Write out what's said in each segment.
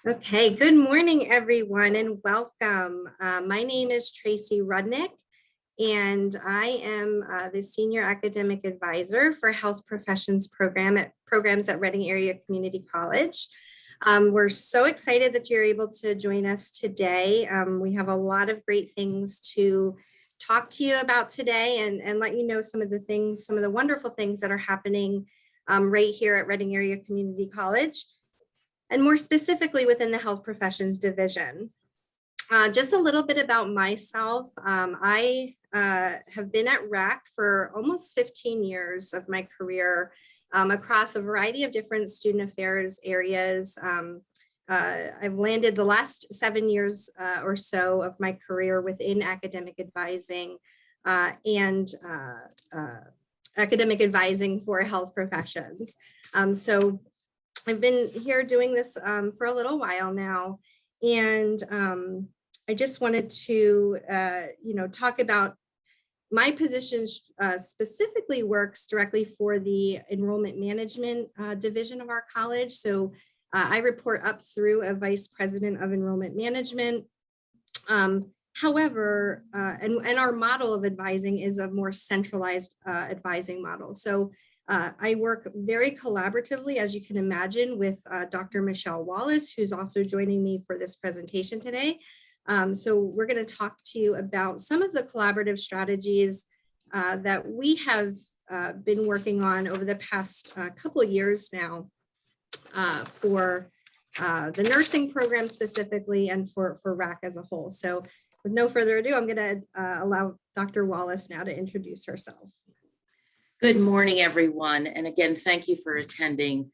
Okay, good morning, everyone, and welcome. My name is Tracy Rudnick, and I am the Senior Academic Advisor for Health Professions Programs at Reading Area Community College. We're so excited that you're able to join us today. We have a lot of great things to talk to you about today and let you know some of the wonderful things that are happening right here at Reading Area Community College, and more specifically within the Health Professions Division. Just a little bit about myself. I have been at RAC for almost 15 years of my career across a variety of different student affairs areas. I've landed the last 7 years or so of my career within academic advising and academic advising for health professions. So I've been here doing this for a little while now, and I just wanted to, talk about my position. Specifically works directly for the enrollment management division of our college. So I report up through a vice president of enrollment management. However, and our model of advising is a more centralized advising model. So I work very collaboratively, as you can imagine, with Dr. Michelle Wallace, who's also joining me for this presentation today. So we're going to talk to you about some of the collaborative strategies that we have been working on over the past couple of years now for the nursing program specifically and for RAC as a whole. So with no further ado, I'm going to allow Dr. Wallace now to introduce herself. Good morning, everyone. And again, thank you for attending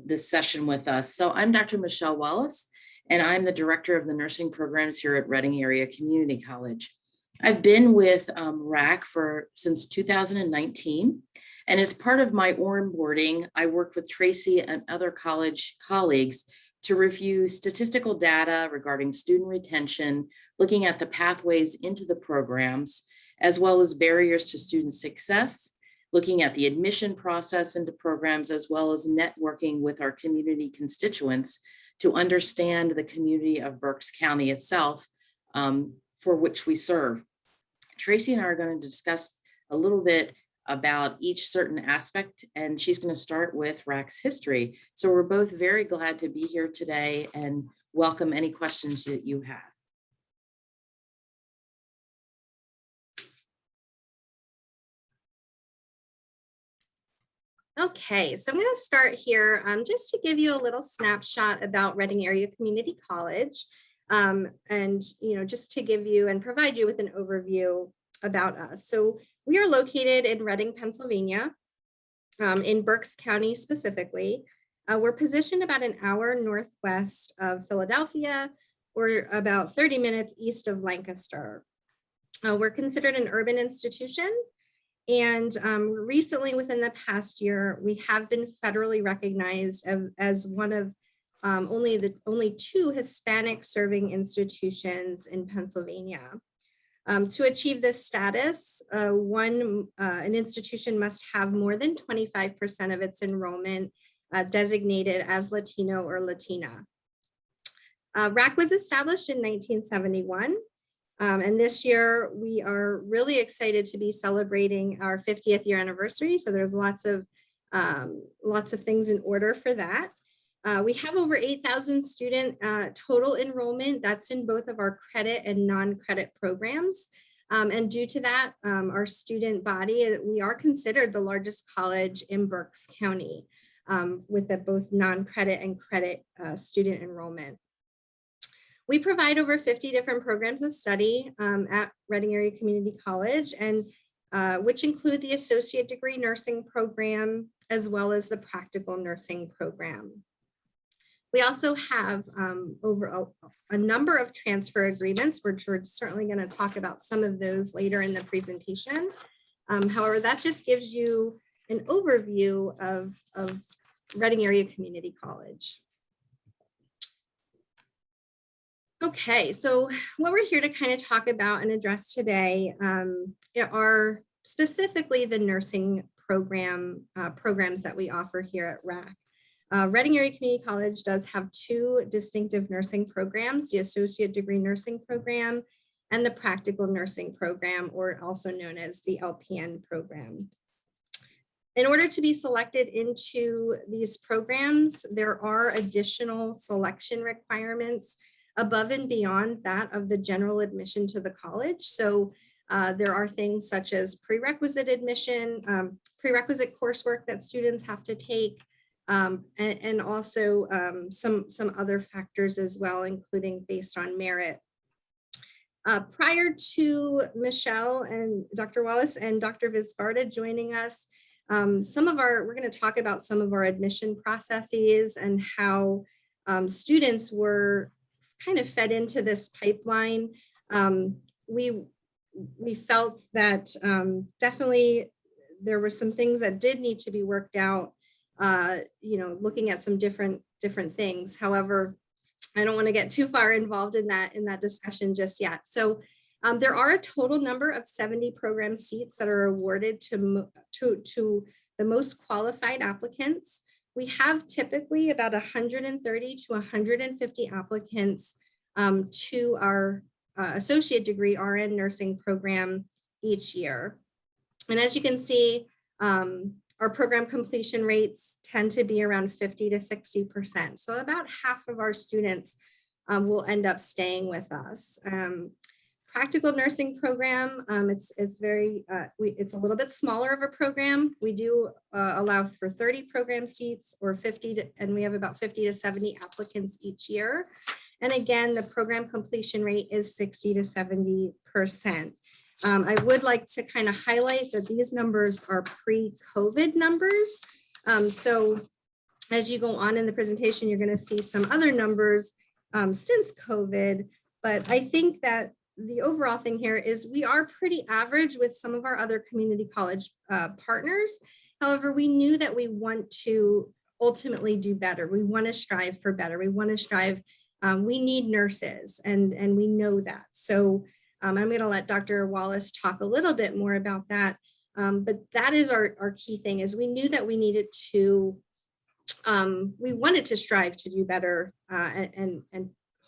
this session with us. So I'm Dr. Michelle Wallace, and I'm the director of the nursing programs here at Reading Area Community College. I've been with RAC since 2019. And as part of my onboarding, I worked with Tracy and other college colleagues to review statistical data regarding student retention, looking at the pathways into the programs, as well as barriers to student success, looking at the admission process into programs, as well as networking with our community constituents to understand the community of Berks County itself, for which we serve. Tracy and I are going to discuss a little bit about each certain aspect, and she's going to start with RAC's history. So we're both very glad to be here today and welcome any questions that you have. Okay, so I'm going to start here just to give you a little snapshot about Reading Area Community College, and just to give you and provide you with an overview about us. So we are located in Reading, Pennsylvania, in Berks County specifically. We're positioned about an hour northwest of Philadelphia, or about 30 minutes east of Lancaster. We're considered an urban institution. And recently, within the past year, we have been federally recognized as one of only two Hispanic serving institutions in Pennsylvania. To achieve this status, an institution must have more than 25% of its enrollment designated as Latino or Latina. RAC was established in 1971. And this year, we are really excited to be celebrating our 50th year anniversary. So there's lots of things in order for that. We have over 8,000 student total enrollment. That's in both of our credit and non-credit programs. And due to that, our student body, we are considered the largest college in Berks County with both non-credit and credit student enrollment. We provide over 50 different programs of study at Reading Area Community College, and which include the associate degree nursing program, as well as the practical nursing program. We also have over a number of transfer agreements, which we're certainly going to talk about some of those later in the presentation. However, that just gives you an overview of Reading Area Community College. Okay, so what we're here to kind of talk about and address today are specifically the nursing programs that we offer here at RAC. Reading Area Community College does have two distinctive nursing programs, the Associate Degree Nursing Program and the Practical Nursing Program, or also known as the LPN program. In order to be selected into these programs, there are additional selection requirements above and beyond that of the general admission to the college. So there are things such as prerequisite admission, prerequisite coursework that students have to take, and also some other factors as well, including based on merit. Prior to Michelle and Dr. Wallace and Dr. Vizcarta joining us, we're going to talk about some of our admission processes and how students were kind of fed into this pipeline. We felt that definitely there were some things that did need to be worked out, looking at some different things. However, I don't want to get too far involved in that discussion just yet. So there are a total number of 70 program seats that are awarded to the most qualified applicants. We have typically about 130 to 150 applicants to our associate degree RN nursing program each year. And as you can see, our program completion rates tend to be around 50 to 60%. So about half of our students will end up staying with us. Practical nursing program, it's a little bit smaller of a program. We do allow for 30 program seats or 50, and we have about 50 to 70 applicants each year. And again, the program completion rate is 60 to 70%. I would like to kind of highlight that these numbers are pre-COVID numbers. So as you go on in the presentation, you're going to see some other numbers since COVID. But I think that the overall thing here is we are pretty average with some of our other community college partners. However, we knew that we want to ultimately do better. We want to strive for better. We want to strive. We need nurses, and we know that. So I'm going to let Dr. Wallace talk a little bit more about that. But that is our key thing, is we knew that we needed to, we wanted to strive to do better and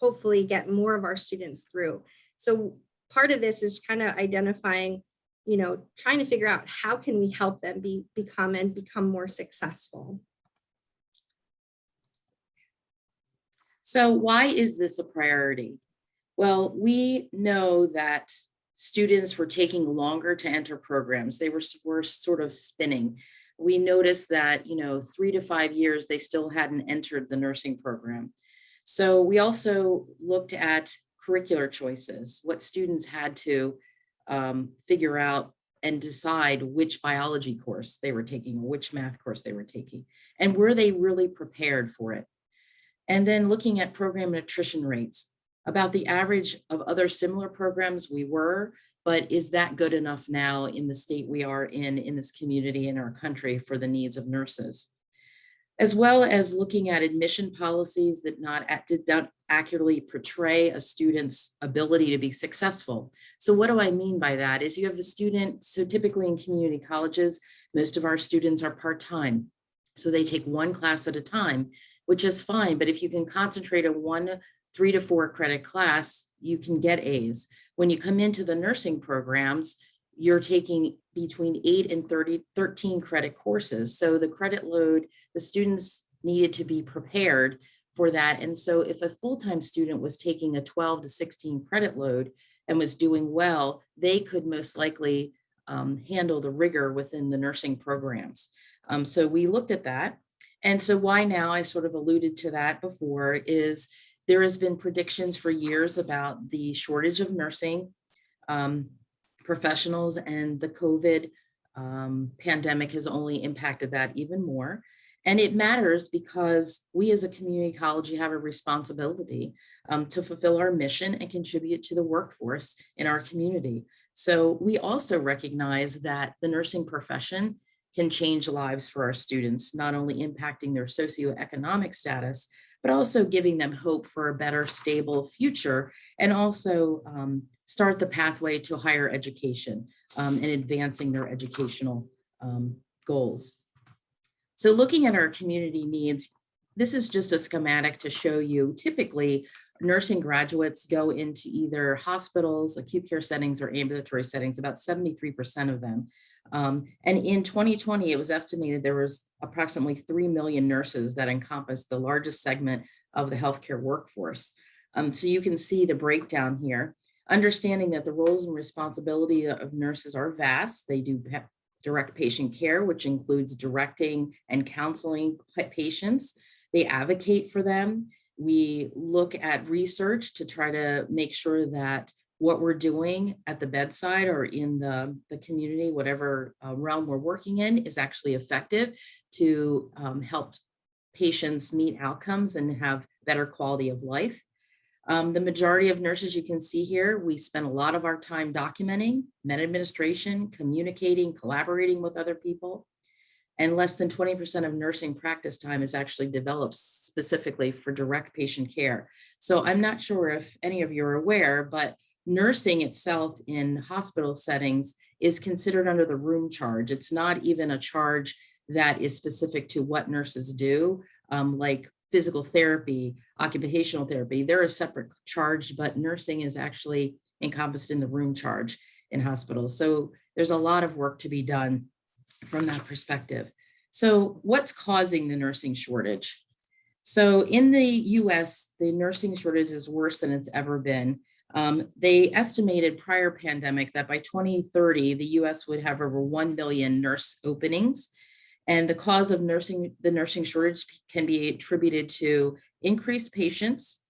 hopefully get more of our students through. So part of this is kind of identifying, trying to figure out how can we help them become more successful. So why is this a priority? Well, we know that students were taking longer to enter programs. They were sort of spinning. We noticed that, 3 to 5 years, they still hadn't entered the nursing program. So we also looked at curricular choices, what students had to figure out and decide which biology course they were taking, or which math course they were taking, and were they really prepared for it? And then looking at program attrition rates. About the average of other similar programs we were, but is that good enough now in the state we are in this community, in our country, for the needs of nurses? As well as looking at admission policies that did not accurately portray a student's ability to be successful. So what do I mean by that? Is you have a student, so typically in community colleges, most of our students are part-time. So they take one class at a time, which is fine. But if you can concentrate on one 3 to 4 credit class, you can get A's. When you come into the nursing programs, you're taking between 8 and 13 credit courses. So the credit load, the students needed to be prepared for that. And so if a full-time student was taking a 12 to 16 credit load and was doing well, they could most likely handle the rigor within the nursing programs. So we looked at that. And so why now, I sort of alluded to that before, is there has been predictions for years about the shortage of nursing professionals, and the COVID pandemic has only impacted that even more. And it matters because we as a community college have a responsibility to fulfill our mission and contribute to the workforce in our community. So we also recognize that the nursing profession can change lives for our students, not only impacting their socioeconomic status, but also giving them hope for a better, stable future, and also start the pathway to higher education and advancing their educational goals. So looking at our community needs, this is just a schematic to show you typically nursing graduates go into either hospitals, acute care settings, or ambulatory settings, about 73% of them. And in 2020, it was estimated there was approximately 3 million nurses that encompassed the largest segment of the healthcare workforce. So you can see the breakdown here, understanding that the roles and responsibility of nurses are vast. They do direct patient care, which includes directing and counseling patients. They advocate for them. We look at research to try to make sure that what we're doing at the bedside or in the community, whatever realm we're working in, is actually effective to help patients meet outcomes and have better quality of life. The majority of nurses you can see here, we spend a lot of our time documenting, med administration, communicating, collaborating with other people. And less than 20% of nursing practice time is actually developed specifically for direct patient care. So I'm not sure if any of you are aware, but nursing itself in hospital settings is considered under the room charge. It's not even a charge that is specific to what nurses do, like physical therapy, occupational therapy. They're a separate charge, but nursing is actually encompassed in the room charge in hospitals. So there's a lot of work to be done from that perspective. So what's causing the nursing shortage? So in the US, the nursing shortage is worse than it's ever been. They estimated prior pandemic that by 2030, the US would have over 1 million nurse openings. And the cause of the nursing shortage can be attributed to increased patients,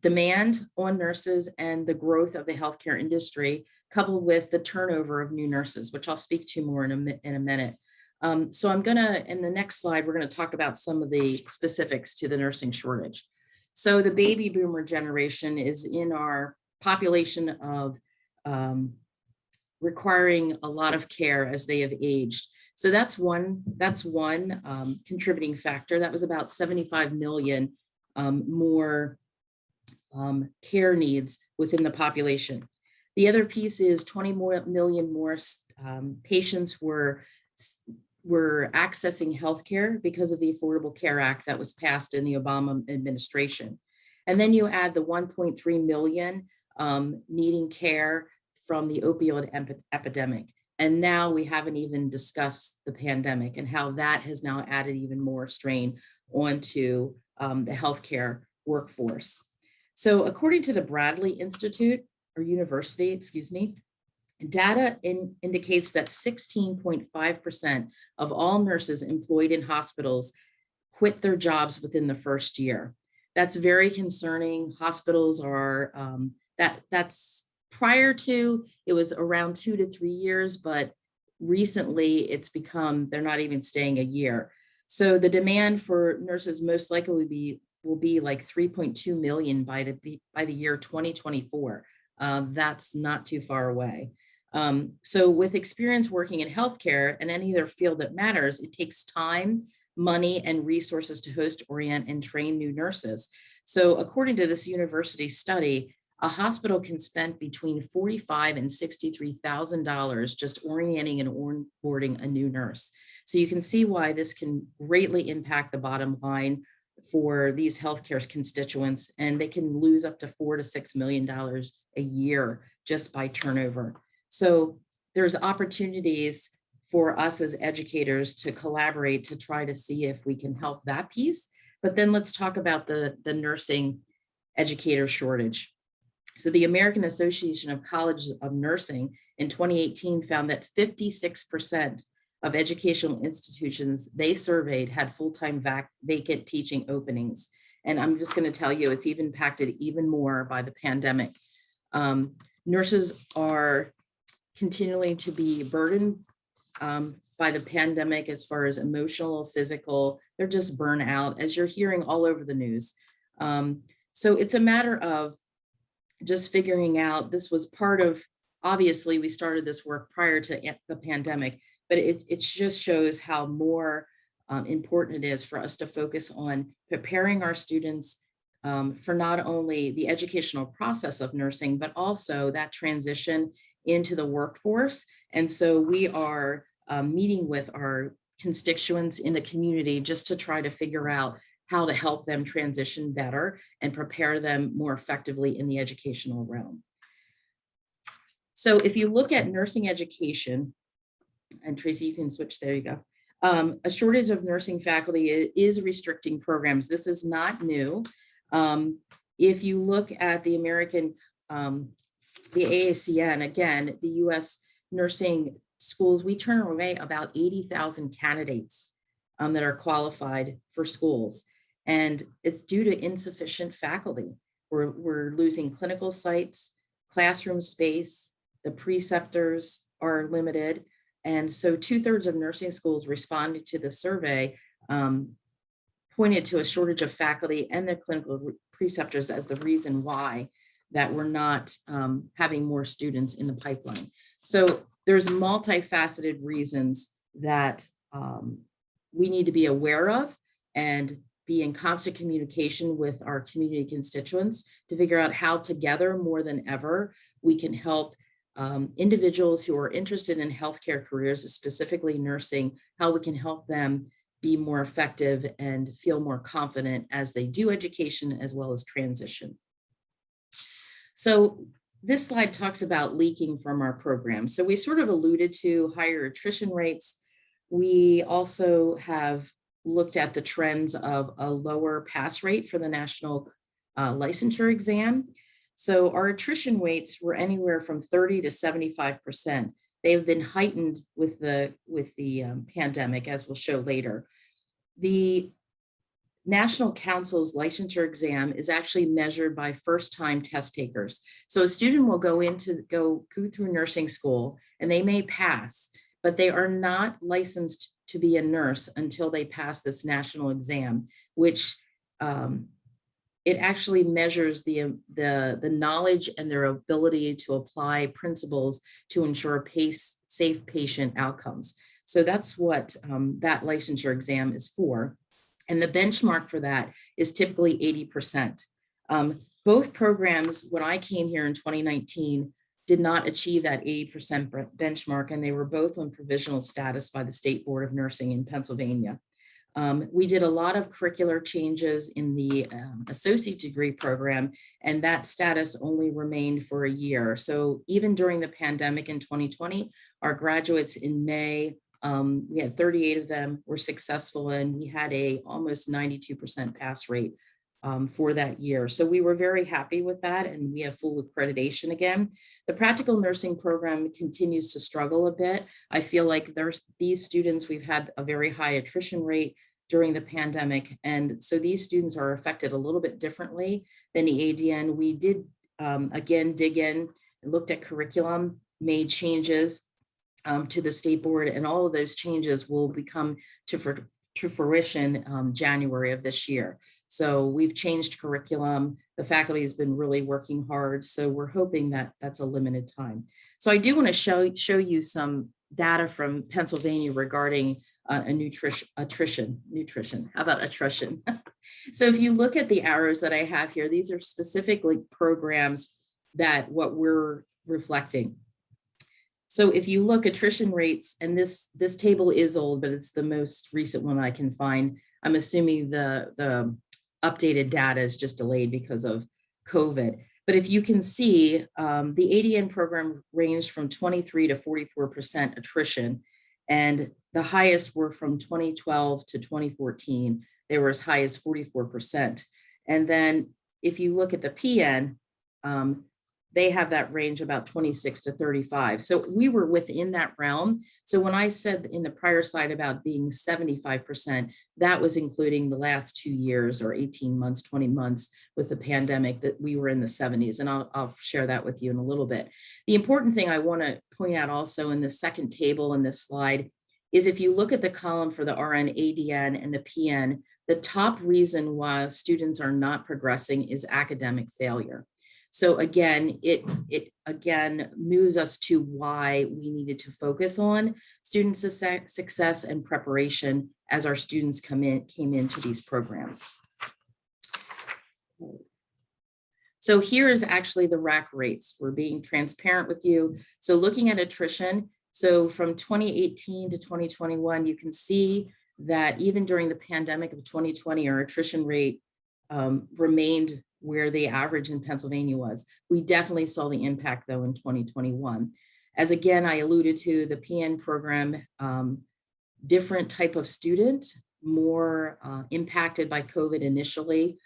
demand on nurses, and the growth of the healthcare industry, coupled with the turnover of new nurses, which I'll speak to more in a minute. So I'm gonna, in the next slide, we're gonna talk about some of the specifics to the nursing shortage. So the baby boomer generation is in our population of requiring a lot of care as they have aged. So that's one contributing factor. That was about 75 million more care needs within the population. The other piece is 20 million more patients were accessing healthcare because of the Affordable Care Act that was passed in the Obama administration. And then you add the 1.3 million needing care from the opioid epidemic. And now we haven't even discussed the pandemic and how that has now added even more strain onto the healthcare workforce. So according to the Bradley Institute, or University, excuse me, data indicates that 16.5% of all nurses employed in hospitals quit their jobs within the first year. That's very concerning. Hospitals are, that's prior to, it was around 2 to 3 years, but recently it's become, they're not even staying a year. So the demand for nurses most likely will be like 3.2 million by the year 2024. That's not too far away. So with experience working in healthcare and any other field that matters, it takes time, money, and resources to host, orient, and train new nurses. So according to this university study, a hospital can spend between $45,000 and $63,000 just orienting and onboarding a new nurse. So you can see why this can greatly impact the bottom line for these healthcare constituents, and they can lose up to $4 to $6 million a year just by turnover. So there's opportunities for us as educators to collaborate to try to see if we can help that piece. But then let's talk about the nursing educator shortage. So the American Association of Colleges of Nursing in 2018 found that 56% of educational institutions they surveyed had full-time vacant teaching openings. And I'm just going to tell you, it's even impacted even more by the pandemic. Nurses are continuing to be burdened by the pandemic as far as emotional, physical, they're just burnt out, as you're hearing all over the news. So it's a matter of just figuring out, this was part of, obviously we started this work prior to the pandemic, but it just shows how more important it is for us to focus on preparing our students for not only the educational process of nursing, but also that transition into the workforce. And so we are meeting with our constituents in the community just to try to figure out how to help them transition better and prepare them more effectively in the educational realm. So if you look at nursing education, and Tracy, you can switch, there you go. A shortage of nursing faculty is restricting programs. This is not new. If you look at the the AACN, again, the US nursing schools, we turn away about 80,000 candidates that are qualified for schools. And it's due to insufficient faculty. We're losing clinical sites, classroom space, the preceptors are limited. And so 2/3 of nursing schools responding to the survey pointed to a shortage of faculty and their clinical preceptors as the reason why that we're not having more students in the pipeline. So there's multifaceted reasons that we need to be aware of and be in constant communication with our community constituents to figure out how together more than ever we can help individuals who are interested in healthcare careers, specifically nursing, how we can help them be more effective and feel more confident as they do education as well as transition. So this slide talks about leaking from our program. So we sort of alluded to higher attrition rates. We also have looked at the trends of a lower pass rate for the national licensure exam. So our attrition rates were anywhere from 30 to 75%. They have been heightened with the pandemic, as we'll show later. The National Council's licensure exam is actually measured by first-time test takers. So a student will go through nursing school and they may pass, but they are not licensed to be a nurse until they pass this national exam, which it actually measures the knowledge and their ability to apply principles to ensure safe patient outcomes. So that's what that licensure exam is for. And the benchmark for that is typically 80%. Both programs, when I came here in 2019, did not achieve that 80% benchmark, and they were both on provisional status by the State Board of Nursing in Pennsylvania. We did a lot of curricular changes in the associate degree program, and that status only remained for a year. So even during the pandemic in 2020, our graduates in May, we had 38 of them were successful, and we had a almost 92% pass rate for that year. So we were very happy with that, and we have full accreditation again. The practical nursing program continues to struggle a bit. I feel like these students, we've had a very high attrition rate during the pandemic. And so these students are affected a little bit differently than the ADN. We did, again, dig in, looked at curriculum, made changes to the state board, and all of those changes will become to fruition January of this year. So we've changed curriculum. The faculty has been really working hard. So we're hoping that that's a limited time. So I do want to show you some data from Pennsylvania regarding nutrition. How about attrition? So if you look at the arrows that I have here, these are specifically programs that what we're reflecting. So if you look attrition rates, and this table is old, but it's the most recent one I can find. I'm assuming the updated data is just delayed because of COVID. But if you can see, the ADN program ranged from 23 to 44% attrition, and the highest were from 2012 to 2014. They were as high as 44%. And then if you look at the PN, they have that range about 26 to 35. So we were within that realm. So when I said in the prior slide about being 75%, that was including the last 2 years or 18 months, 20 months with the pandemic, that we were in the 70s. And I'll share that with you in a little bit. The important thing I want to point out also in the second table in this slide is if you look at the column for the RN, ADN, and the PN, the top reason why students are not progressing is academic failure. So again, it again moves us to why we needed to focus on student success and preparation as our students came into these programs. So here is actually the rack rates. We're being transparent with you. So looking at attrition, so from 2018 to 2021, you can see that even during the pandemic of 2020, our attrition rate remained where the average in Pennsylvania was. We definitely saw the impact though in 2021. As again, I alluded to, the PN program, different type of student, more impacted by COVID initially.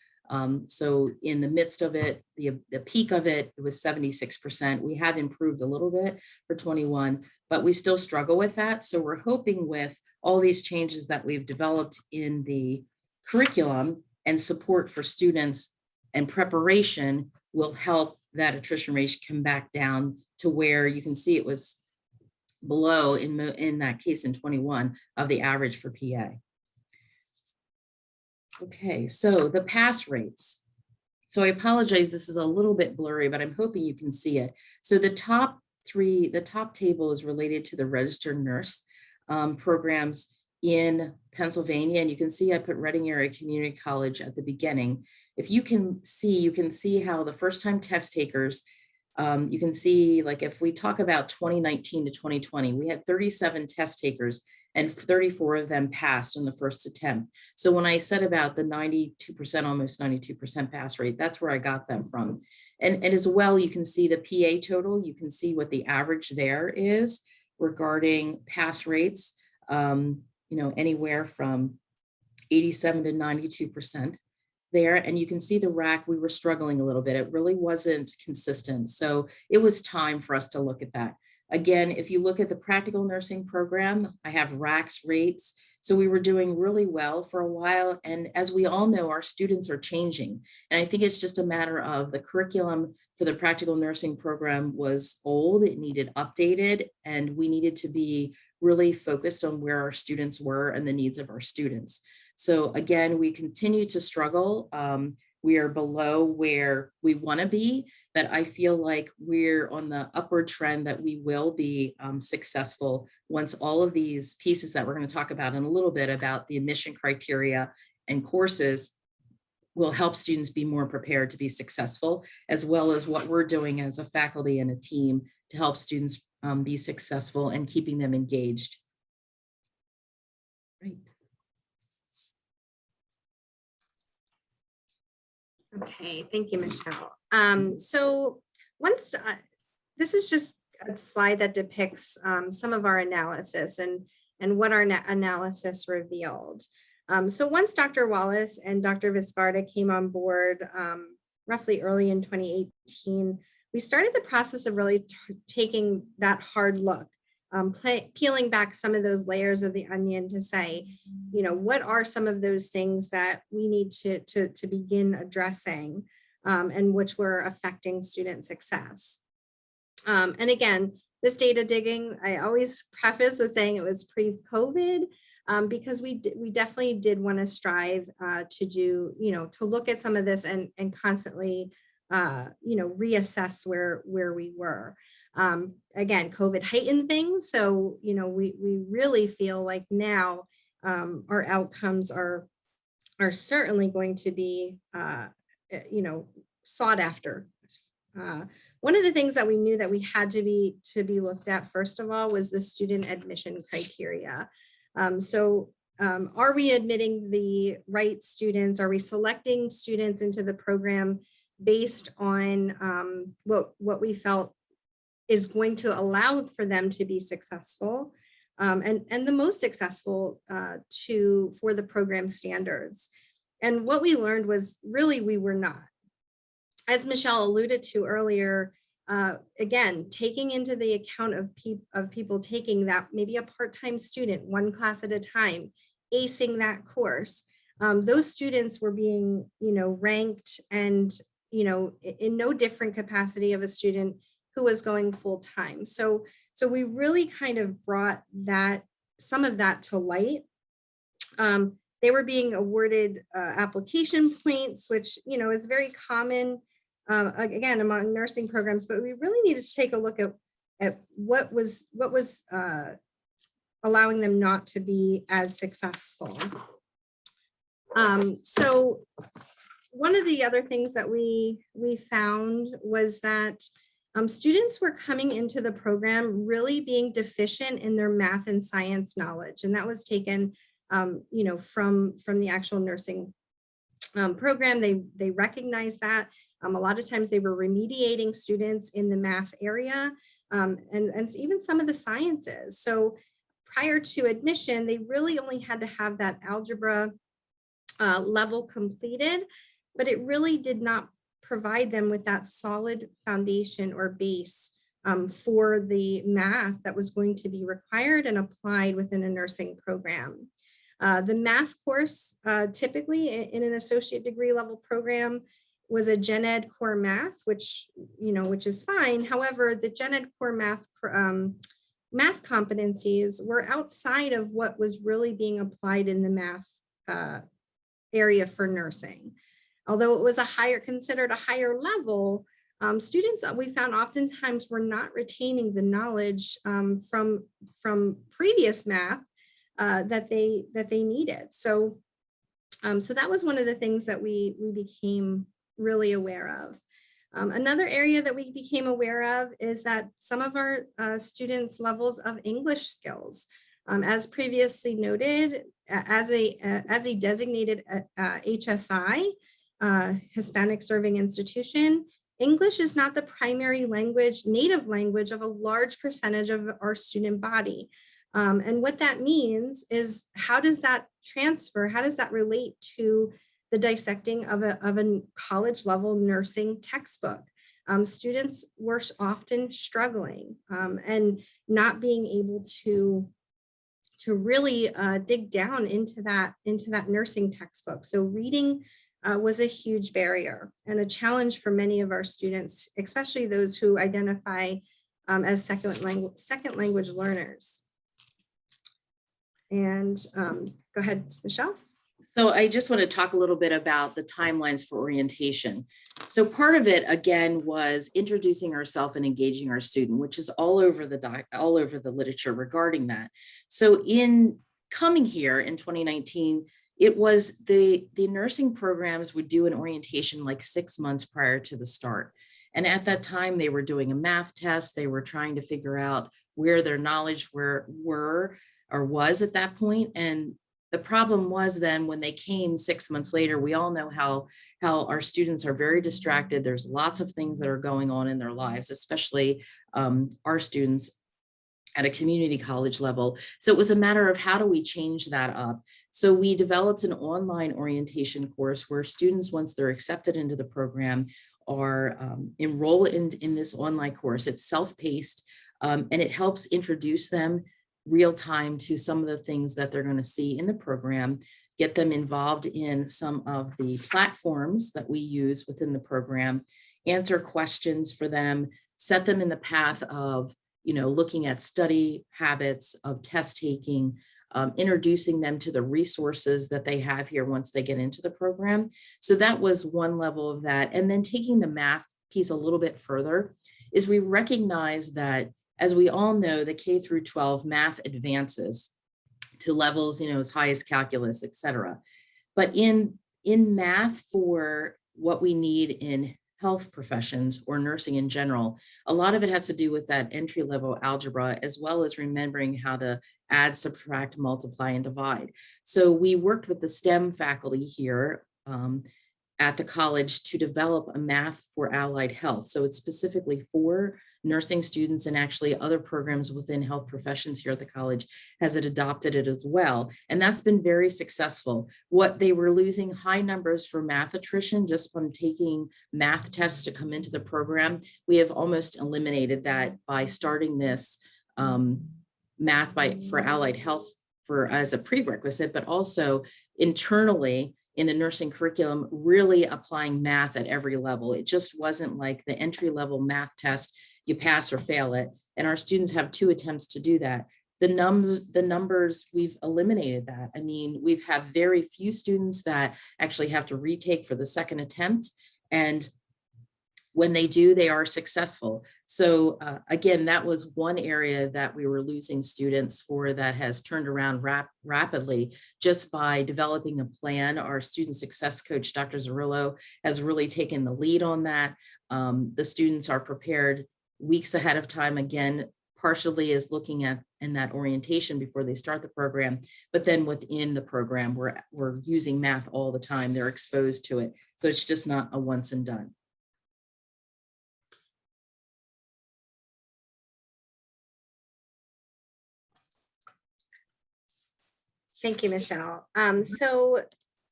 So in the midst of it, the peak of it, it was 76%. We have improved a little bit for 21, but we still struggle with that. So we're hoping with all these changes that we've developed in the curriculum and support for students and preparation will help that attrition rate come back down to where you can see it was below in that case in 21 of the average for PA. Okay, so the pass rates. So I apologize, this is a little bit blurry, but I'm hoping you can see it. So the top table is related to the registered nurse programs in Pennsylvania. And you can see I put Reading Area Community College at the beginning. If you can see how the first time test takers, you can see, like, if we talk about 2019 to 2020, we had 37 test takers and 34 of them passed on the first attempt. So when I said about the 92%, almost 92% pass rate, that's where I got them from. And as well, you can see the PA total, you can see what the average there is regarding pass rates, anywhere from 87 to 92% there. And you can see the RAC, we were struggling a little bit. It really wasn't consistent. So it was time for us to look at that. Again, if you look at the practical nursing program, I have RACs rates. So we were doing really well for a while. And as we all know, our students are changing. And I think it's just a matter of the curriculum for the practical nursing program was old, it needed updated, and we needed to be really focused on where our students were and the needs of our students. So again, we continue to struggle. We are below where we want to be, but I feel like we're on the upward trend that we will be successful once all of these pieces that we're going to talk about in a little bit about the admission criteria and courses will help students be more prepared to be successful, as well as what we're doing as a faculty and a team to help students be successful and keeping them engaged. Right. Okay, thank you, Michelle. So this is just a slide that depicts some of our analysis and what our analysis revealed. So once Dr. Wallace and Dr. Viscarda came on board roughly early in 2018, we started the process of really taking that hard look, peeling back some of those layers of the onion to say, what are some of those things that we need to begin addressing and which were affecting student success. And again, this data digging, I always preface with saying it was pre-COVID because we definitely did want to strive to do, to look at some of this and constantly, reassess where we were. Again, COVID heightened things. So, we really feel like now our outcomes are certainly going to be, sought after. One of the things that we knew that we had to be looked at, first of all, was the student admission criteria. Are we admitting the right students? Are we selecting students into the program based on what we felt is going to allow for them to be successful and the most successful for the program standards? And what we learned was really we were not. As Michelle alluded to earlier, again, taking into the account of people taking that, maybe a part-time student, one class at a time, acing that course, those students were being, ranked and, in no different capacity of a student who was going full-time. So we really kind of brought some of that to light. They were being awarded application points, which, is very common, again, among nursing programs, but we really needed to take a look at what was allowing them not to be as successful. So one of the other things that we found was that students were coming into the program really being deficient in their math and science knowledge, and that was taken from the actual nursing program. They recognize that. A lot of times they were remediating students in the math area, and even some of the sciences. So prior to admission, they really only had to have that algebra level completed, but it really did not provide them with that solid foundation or base for the math that was going to be required and applied within a nursing program. The math course, typically in an associate degree level program, was a Gen Ed core math, which is fine. However, the Gen Ed core math competencies were outside of what was really being applied in the math area for nursing. Although it was considered a higher level, students we found oftentimes were not retaining the knowledge from previous math that they needed. So that was one of the things that we became really aware of. Another area that we became aware of is that some of our students' levels of English skills, as previously noted, as a designated HSI, Hispanic Serving Institution, English is not the primary native language of a large percentage of our student body. And what that means is, how does that transfer? How does that relate to the dissecting of a college level nursing textbook? Students were often struggling and not being able to really dig down into that nursing textbook. So reading was a huge barrier and a challenge for many of our students, especially those who identify as second language learners. And go ahead, Michelle. So I just want to talk a little bit about the timelines for orientation. So part of it, again, was introducing ourselves and engaging our student, which is all over the literature regarding that. So in coming here in 2019, it was the nursing programs would do an orientation like 6 months prior to the start. And at that time, they were doing a math test. They were trying to figure out where their knowledge was at that point. And the problem was then when they came 6 months later, we all know how our students are very distracted. There's lots of things that are going on in their lives, especially our students at a community college level. So it was a matter of, how do we change that up? So we developed an online orientation course where students, once they're accepted into the program, are enrolled in this online course. It's self-paced, and it helps introduce them real time to some of the things that they're going to see in the program, get them involved in some of the platforms that we use within the program, answer questions for them, set them in the path of, looking at study habits, of test taking, introducing them to the resources that they have here once they get into the program. So that was one level of that. And then taking the math piece a little bit further is, we recognize that, as we all know, the K through 12 math advances to levels, as high as calculus, et cetera. But in math, for what we need in health professions or nursing in general, a lot of it has to do with that entry level algebra, as well as remembering how to add, subtract, multiply, and divide. So we worked with the STEM faculty here at the college to develop a math for allied health. So it's specifically for nursing students, and actually other programs within health professions here at the college has adopted it as well. And that's been very successful. What they were losing high numbers for math attrition just from taking math tests to come into the program, we have almost eliminated that by starting this math for allied health as a prerequisite, but also internally in the nursing curriculum, really applying math at every level. It just wasn't like the entry level math test, you pass or fail it. And our students have 2 attempts to do that. The numbers, we've eliminated that. I mean, we've had very few students that actually have to retake for the second attempt. And when they do, they are successful. So again, that was one area that we were losing students for, that has turned around rapidly just by developing a plan. Our student success coach, Dr. Zarillo, has really taken the lead on that. The students are prepared weeks ahead of time, again, partially is looking at in that orientation before they start the program, but then within the program, we're using math all the time. They're exposed to it. So it's just not a once and done. Thank you, Michelle. So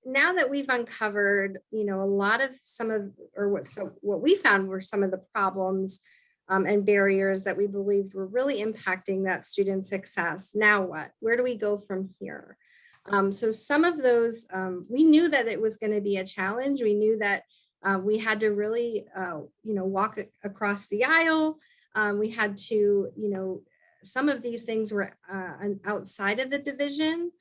now that we've uncovered, a lot of what we found were some of the problems and barriers that we believed were really impacting that student success. Now what? Where do we go from here? So some of those, we knew that it was going to be a challenge. We knew that we had to really, walk across the aisle. We had to, some of these things were outside of the division.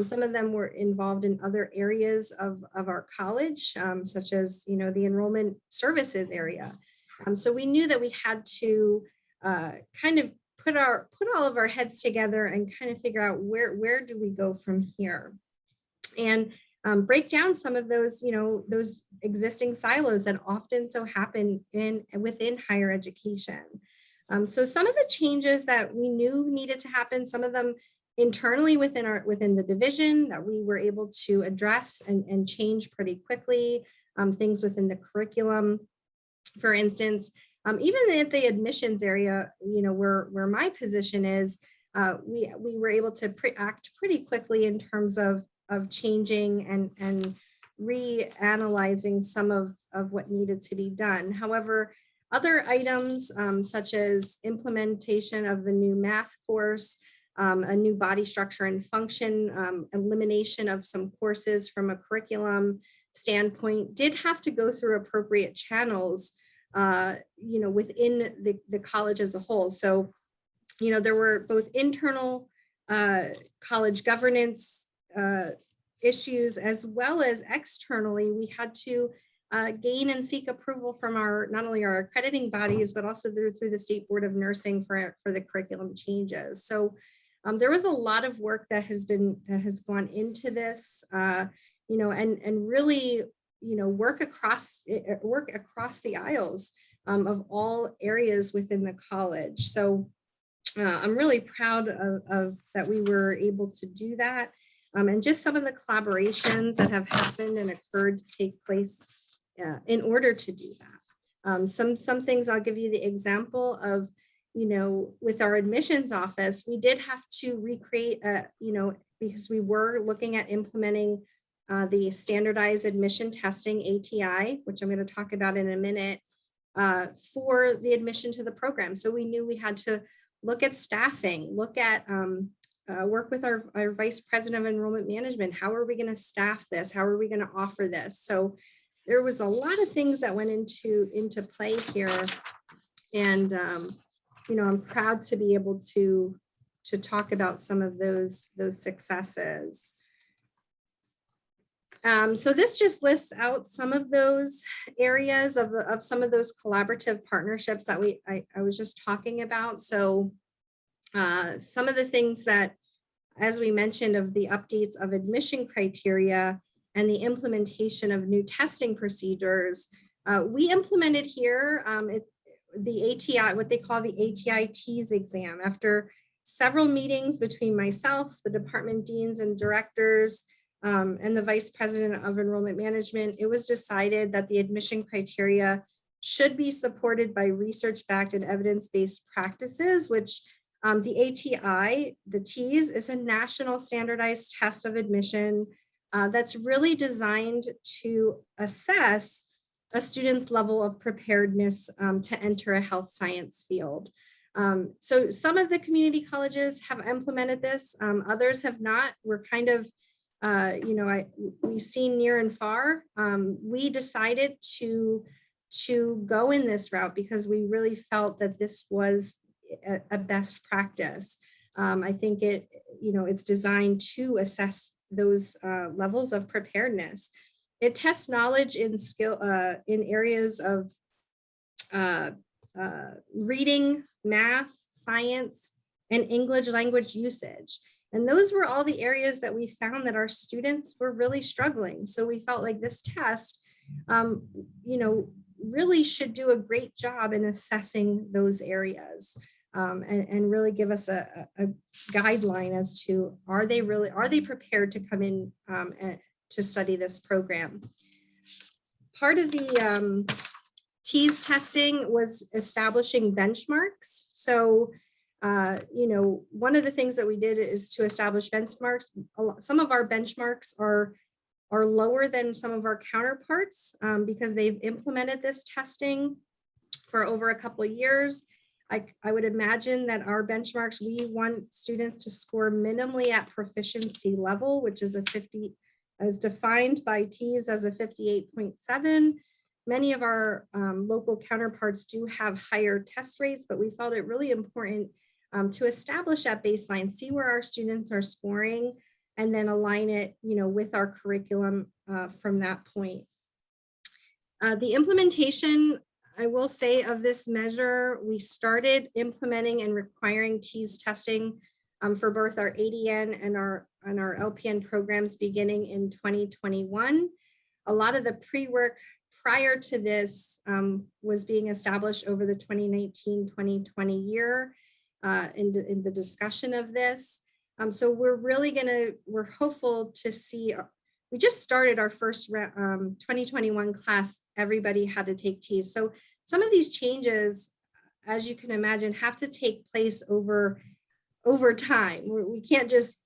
Some of them were involved in other areas of our college, such as, the enrollment services area. So we knew that we had to kind of put all of our heads together and kind of figure out where do we go from here, and break down some of those, those existing silos that often so happen within higher education. So some of the changes that we knew needed to happen, some of them internally within the division that we were able to address and change pretty quickly, things within the curriculum. For instance, even at the admissions area, where my position is, we were able to act pretty quickly in terms of changing and reanalyzing some of what needed to be done. However, other items such as implementation of the new math course, a new body structure and function, elimination of some courses from a curriculum standpoint did have to go through appropriate channels, within the college as a whole. So, there were both internal college governance issues, as well as externally, we had to gain and seek approval from not only our accrediting bodies, but also through the State Board of Nursing for the curriculum changes. So there was a lot of work that has gone into this, and really, work across the aisles of all areas within the college. So I'm really proud of that we were able to do that, and just some of the collaborations that have happened and occurred to take place in order to do that. Some things I'll give you the example of. With our admissions office, we did have to recreate, because we were looking at implementing the standardized admission testing, ATI, which I'm going to talk about in a minute, for the admission to the program. So we knew we had to look at staffing, look at work with our Vice President of Enrollment Management. How are we going to staff this? How are we going to offer this? So there was a lot of things that went into play here. And I'm proud to be able to talk about some of those successes. So this just lists out some of those areas of some of those collaborative partnerships that I was just talking about. So some of the things that, as we mentioned, of the updates of admission criteria and the implementation of new testing procedures, we implemented here the ATI, what they call the ATI-TEAS exam. After several meetings between myself, the department deans and directors, and the Vice President of Enrollment Management, it was decided that the admission criteria should be supported by research-backed and evidence-based practices, which the ATI, the TEAS, is a national standardized test of admission that's really designed to assess a student's level of preparedness to enter a health science field. So some of the community colleges have implemented this, others have not. We're kind of, we've seen near and far. We decided to go in this route because we really felt that this was a best practice. I think it's designed to assess those levels of preparedness. It tests knowledge in in areas of reading, math, science, and English language usage. And those were all the areas that we found that our students were really struggling. So we felt like this test, really should do a great job in assessing those areas. and really give us a guideline as to are they prepared to come in to study this program. Part of the TEAS testing was establishing benchmarks. So, one of the things that we did is to establish benchmarks. Some of our benchmarks are lower than some of our counterparts because they've implemented this testing for over a couple of years. I would imagine that our benchmarks, we want students to score minimally at proficiency level, which is a 50, as defined by TEAS as a 58.7. Many of our local counterparts do have higher test rates, but we felt it really important to establish that baseline, see where our students are scoring, and then align it, with our curriculum from that point. The implementation, I will say, of this measure, we started implementing and requiring TEAS testing for both our ADN and our LPN programs beginning in 2021. A lot of the pre-work prior to this was being established over the 2019-2020 year in the discussion of this. So we're hopeful to see, we just started our first 2021 class, everybody had to take TEAS. So some of these changes, as you can imagine, have to take place over time. We can't just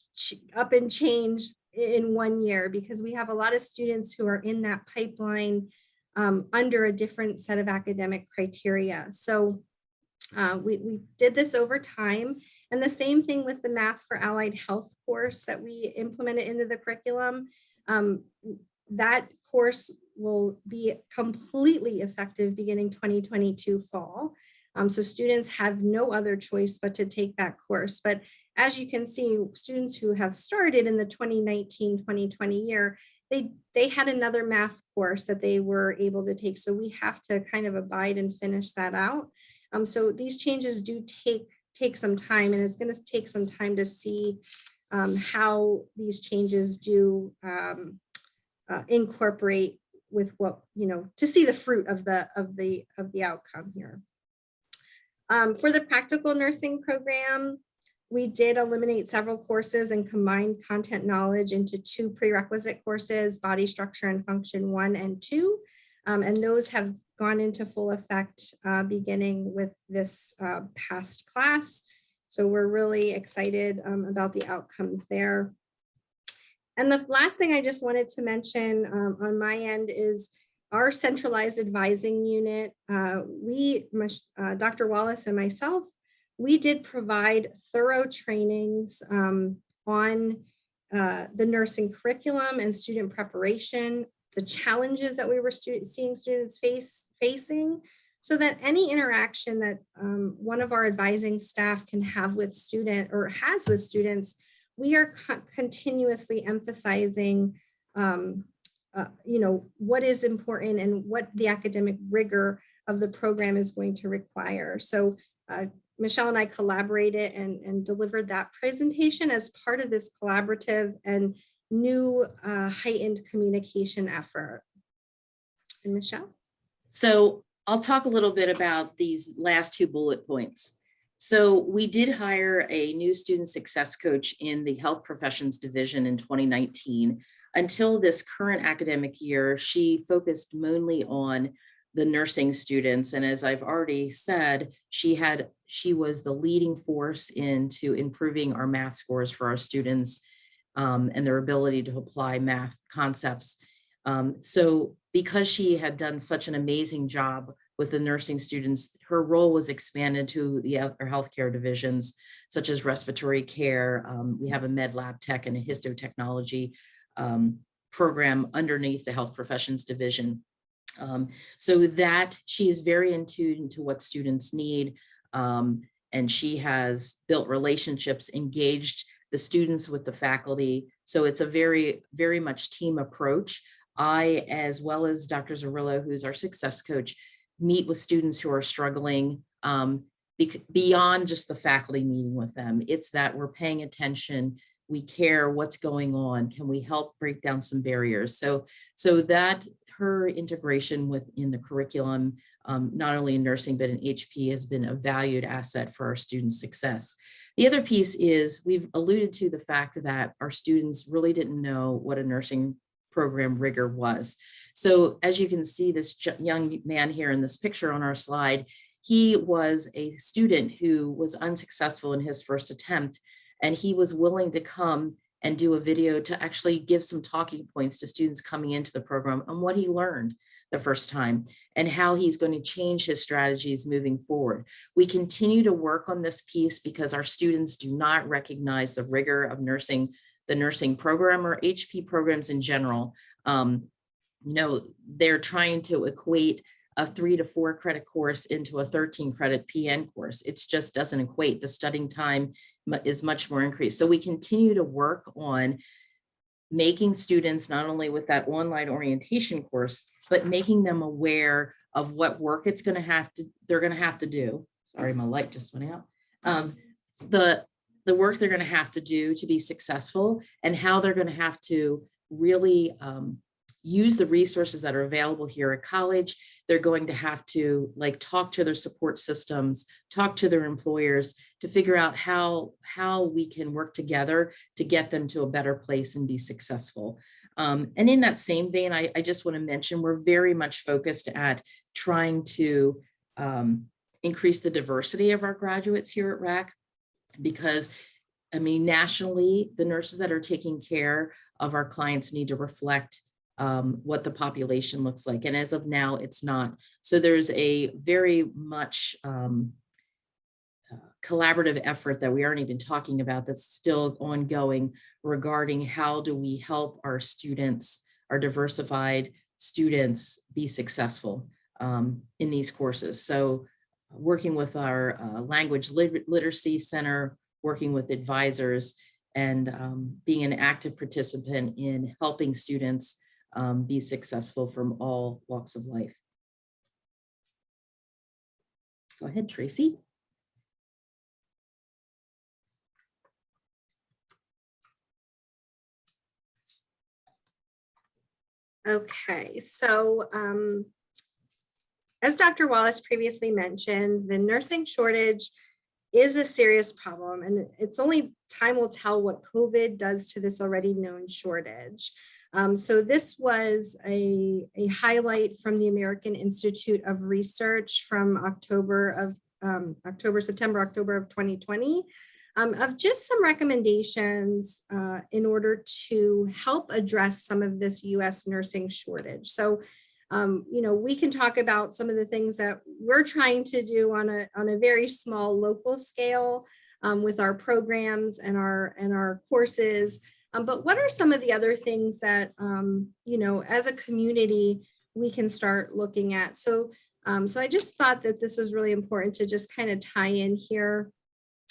up and change in 1 year because we have a lot of students who are in that pipeline under a different set of academic criteria. So we did this over time. And the same thing with the Math for Allied Health course that we implemented into the curriculum. That course will be completely effective beginning 2022 fall. So students have no other choice but to take that course. But as you can see, students who have started in the 2019-2020 year, they had another math course that they were able to take. So we have to kind of abide and finish that out. So these changes do take some time, and it's going to take some time to see how these changes do incorporate with what, to see the fruit of the outcome here. For the practical nursing program, we did eliminate several courses and combined content knowledge into 2 prerequisite courses, body structure and function 1 and 2. And those have gone into full effect beginning with this past class. So we're really excited about the outcomes there. And the last thing I just wanted to mention on my end is our centralized advising unit. Dr. Wallace and myself, we did provide thorough trainings on the nursing curriculum and student preparation, the challenges that we were seeing students facing, so that any interaction that one of our advising staff can have with has with students, we are continuously emphasizing what is important and what the academic rigor of the program is going to require. So Michelle and I collaborated and delivered that presentation as part of this collaborative and new heightened communication effort. And Michelle? So I'll talk a little bit about these last 2 bullet points. So we did hire a new student success coach in the health professions division in 2019. Until this current academic year, she focused mainly on the nursing students. And as I've already said, she was the leading force into improving our math scores for our students and their ability to apply math concepts. So because she had done such an amazing job with the nursing students, her role was expanded to the other healthcare divisions, such as respiratory care. We have a med lab tech and a histotechnology program underneath the health professions division. So that she is very in tune to what students need. And she has built relationships, engaged the students with the faculty. So it's a very, very much team approach. I, as well as Dr. Zarillo, who's our success coach, meet with students who are struggling beyond just the faculty meeting with them. It's that we're paying attention, we care what's going on, can we help break down some barriers? So that her integration within the curriculum not only in nursing, but in HP has been a valued asset for our students' success. The other piece is we've alluded to the fact that our students really didn't know what a nursing program rigor was. So as you can see, this young man here in this picture on our slide, he was a student who was unsuccessful in his first attempt, and he was willing to come and do a video to actually give some talking points to students coming into the program on what he learned the first time and how he's going to change his strategies moving forward. We continue to work on this piece because our students do not recognize the rigor of nursing, the nursing program or HP programs in general. No, they're trying to equate a 3 to 4 credit course into a 13 credit PN course. It just doesn't equate. The studying time is much more increased. So we continue to work on making students not only with that online orientation course, but making them aware of what work they're going to have to do. Sorry, my light just went out. The work they're going to have to do to be successful and how they're going to have to really use the resources that are available here at college. They're going to have to talk to their support systems, talk to their employers to figure out how we can work together to get them to a better place and be successful. And in that same vein, I just want to mention, we're very much focused at trying to increase the diversity of our graduates here at RAC, because I mean, nationally, the nurses that are taking care of our clients need to reflect what the population looks like. And as of now, it's not. So there's a very much collaborative effort that we aren't even talking about that's still ongoing regarding how do we help our students, our diversified students, be successful in these courses. So working with our language literacy center, working with advisors, and being an active participant in helping students be successful from all walks of life. Go ahead, Tracy. Okay, so as Dr. Wallace previously mentioned, the nursing shortage is a serious problem, and it's only time will tell what COVID does to this already known shortage. So this was a highlight from the American Institute of Research from September, October of 2020, of just some recommendations in order to help address some of this US nursing shortage. So we can talk about some of the things that we're trying to do on a very small local scale with our programs and our courses. But what are some of the other things that, as a community, we can start looking at? So I just thought that this was really important to just kind of tie in here,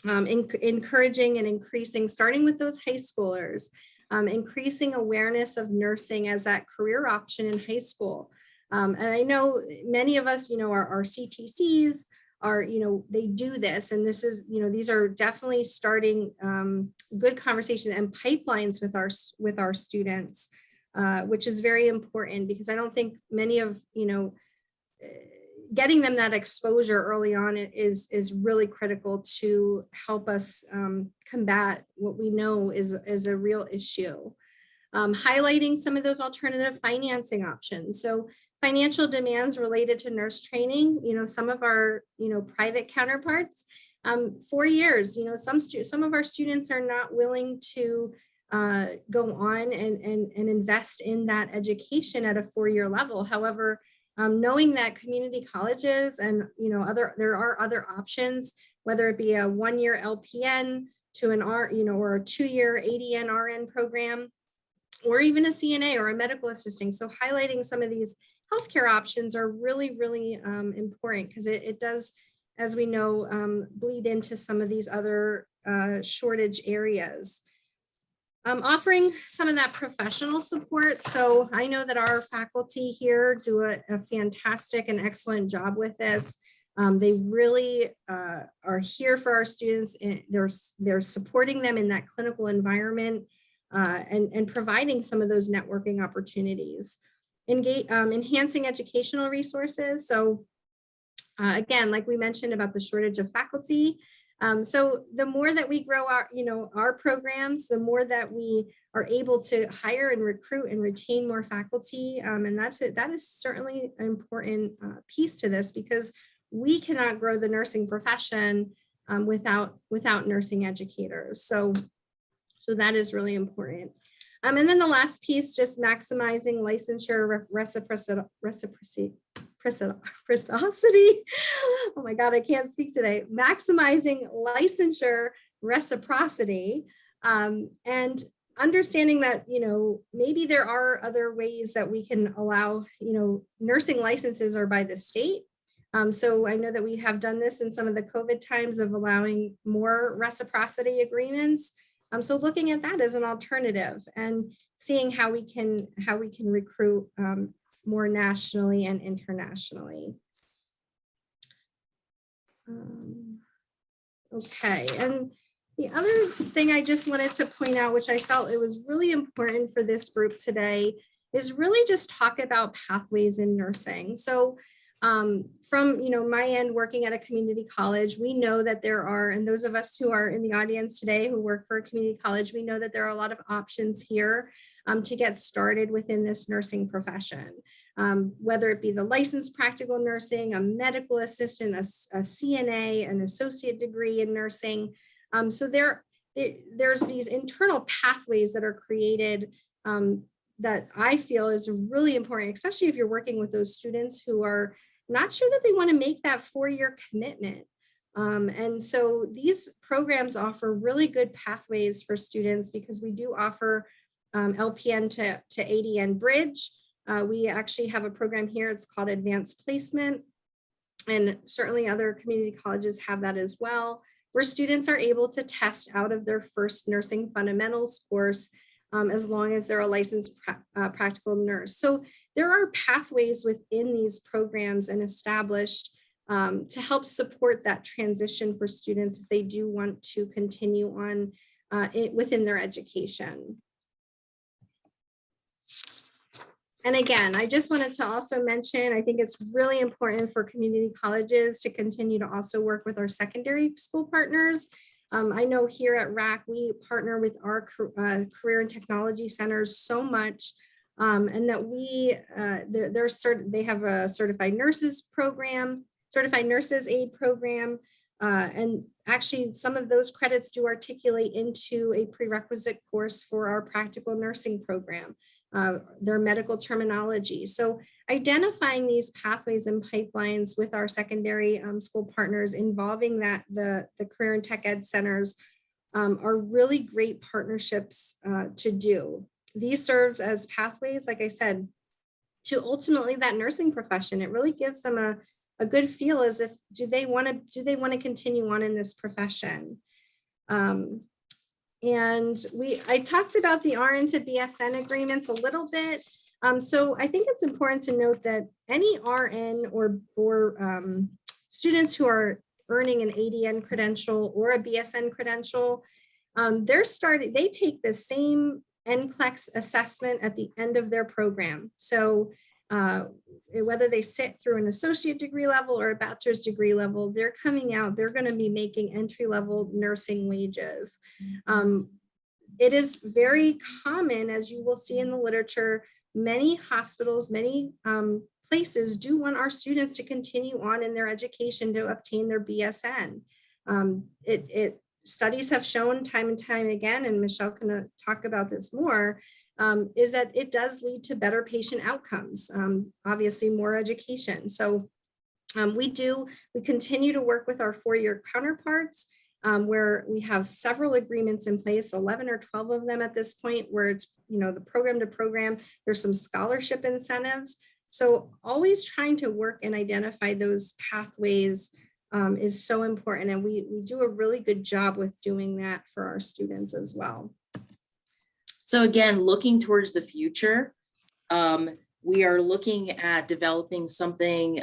encouraging and increasing, starting with those high schoolers, increasing awareness of nursing as that career option in high school. And I know many of us, our CTCs are, they do this, and this is, these are definitely starting good conversations and pipelines with our students, which is very important, because I don't think many of, getting them that exposure early on is really critical to help us combat what we know is a real issue. Highlighting some of those alternative financing options. So financial demands related to nurse training, some of our, private counterparts, 4 years, some of our students are not willing to go on and invest in that education at a 4-year level. However, knowing that community colleges and, there are other options, whether it be a 1-year LPN to an or a 2-year ADN RN program, or even a CNA or a medical assisting. So highlighting some of these healthcare options are really, really important, because it does, as we know, bleed into some of these other shortage areas. Offering some of that professional support. So I know that our faculty here do a fantastic and excellent job with this. They really are here for our students. They're supporting them in that clinical environment and providing some of those networking opportunities. Enhancing educational resources. So Again, like we mentioned about the shortage of faculty. So the more that we grow our programs, the more that we are able to hire and recruit and retain more faculty. And that is certainly an important piece to this, because we cannot grow the nursing profession without nursing educators. So that is really important. And then the last piece, just maximizing licensure reciprocity. Oh my God, I can't speak today. Maximizing licensure reciprocity, and understanding that, maybe there are other ways that we can allow, nursing licenses are by the state. So I know that we have done this in some of the COVID times of allowing more reciprocity agreements. So looking at that as an alternative and seeing how we can recruit more nationally and internationally. Okay, and the other thing I just wanted to point out, which I felt it was really important for this group today, is really just talk about pathways in nursing. So from my end, working at a community college, we know that there are, and those of us who are in the audience today who work for a community college, we know that there are a lot of options here to get started within this nursing profession. Whether it be the licensed practical nursing, a medical assistant, a CNA, an associate degree in nursing. So there's these internal pathways that are created that I feel is really important, especially if you're working with those students who are not sure that they want to make that 4-year commitment. And so these programs offer really good pathways for students, because we do offer LPN to ADN bridge. We actually have a program here, it's called Advanced Placement, and certainly other community colleges have that as well, where students are able to test out of their first nursing fundamentals course as long as they're a licensed practical nurse. So there are pathways within these programs and established to help support that transition for students if they do want to continue on within their education. And again, I just wanted to also mention, I think it's really important for community colleges to continue to also work with our secondary school partners. I know here at RAC, we partner with our career and technology centers so much, and that they have a certified nurses program, certified nurses aid program, and actually some of those credits do articulate into a prerequisite course for our practical nursing program. Their medical terminology. So identifying these pathways and pipelines with our secondary school partners involving the career and tech ed centers are really great partnerships to do. These serve as pathways, like I said, to ultimately that nursing profession. It really gives them a good feel as if, do they want to continue on in this profession? And I talked about the RN to BSN agreements a little bit. So I think it's important to note that any RN or students who are earning an ADN credential or a BSN credential, they take the same NCLEX assessment at the end of their program. So whether they sit through an associate degree level or a bachelor's degree level, they're coming out, they're going to be making entry-level nursing wages. It is very common, as you will see in the literature, many hospitals, many places do want our students to continue on in their education to obtain their BSN. Studies have shown time and time again, and Michelle can talk about this more, is that it does lead to better patient outcomes, obviously more education. So we continue to work with our 4-year counterparts where we have several agreements in place, 11 or 12 of them at this point, where it's, the program to program, there's some scholarship incentives. So always trying to work and identify those pathways is so important. And we do a really good job with doing that for our students as well. So again, looking towards the future, we are looking at developing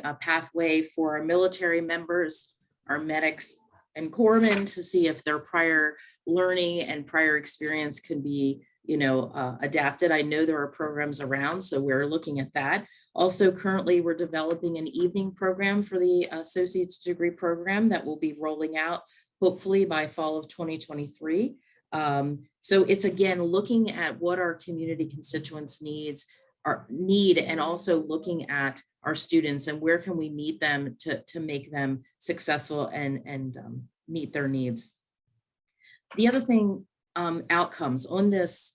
a pathway for our military members, our medics and corpsmen, to see if their prior learning and prior experience could be, adapted. I know there are programs around, so we're looking at that, Also, currently, we're developing an evening program for the associate's degree program that will be rolling out hopefully by fall of 2023. So it's again looking at what our community constituents need, and also looking at our students and where can we meet them to make them successful and meet their needs. The other thing, outcomes on this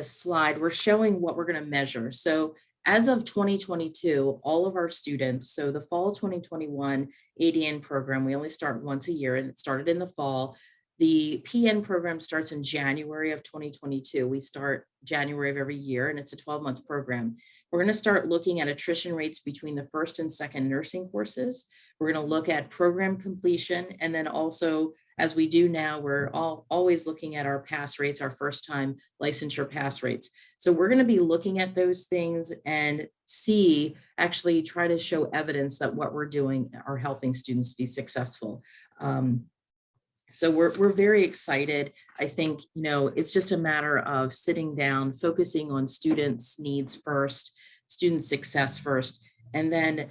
slide, we're showing what we're going to measure. So as of 2022, all of our students, so the fall 2021 ADN program, we only start once a year and it started in the fall. The PN program starts in January of 2022. We start January of every year and it's a 12-month program. We're going to start looking at attrition rates between the first and second nursing courses. We're going to look at program completion, and then also, as we do now, we're always looking at our pass rates, our first time licensure pass rates. So we're going to be looking at those things and actually try to show evidence that what we're doing are helping students be successful. So we're very excited. I think, it's just a matter of sitting down, focusing on students' needs first, student success first, and then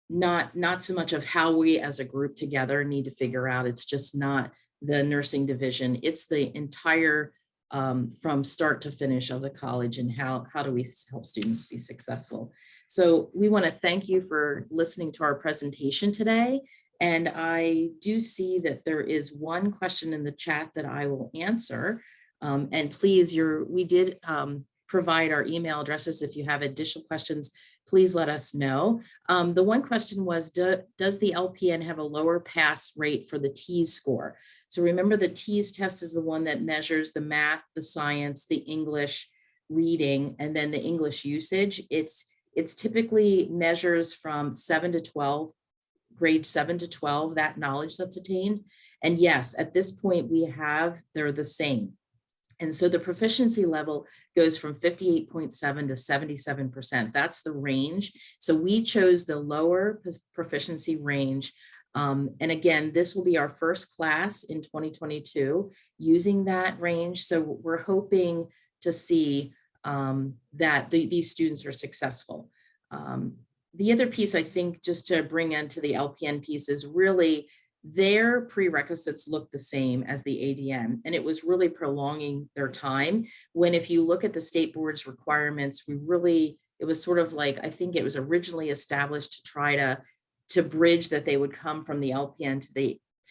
not so much of how we as a group together need to figure out. It's just not the nursing division. It's the entire from start to finish of the college, and how do we help students be successful. So we want to thank you for listening to our presentation today. And I do see that there is one question in the chat that I will answer. And please, we did provide our email addresses. If you have additional questions, please let us know. The one question was, does the LPN have a lower pass rate for the TEAS score? So remember, the TEAS test is the one that measures the math, the science, the English reading, and then the English usage. It's typically measures from 7 to 12, grade 7 to 12, that knowledge that's attained. And yes, at this point they're the same. And so the proficiency level goes from 58.7 to 77%. That's the range. So we chose the lower proficiency range. And again, this will be our first class in 2022 using that range. So we're hoping to see that these students are successful. The other piece, I think, just to bring into the LPN piece, is really their prerequisites look the same as the ADN, and it was really prolonging their time. When if you look at the state board's requirements, it was sort of like, I think it was originally established to try to bridge that they would come from the LPN to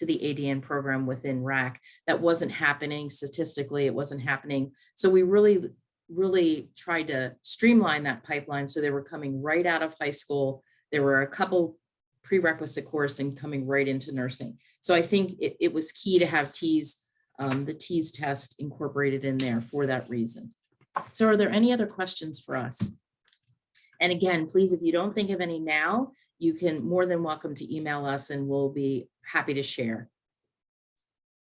the ADN program within RAC. That wasn't happening statistically. It wasn't happening. So we really tried to streamline that pipeline so they were coming right out of high school. There were a couple prerequisite course and coming right into nursing. So I think it was key to have the TEAS test incorporated in there for that reason. So are there any other questions for us? And again, please, if you don't think of any now, you can more than welcome to email us and we'll be happy to share.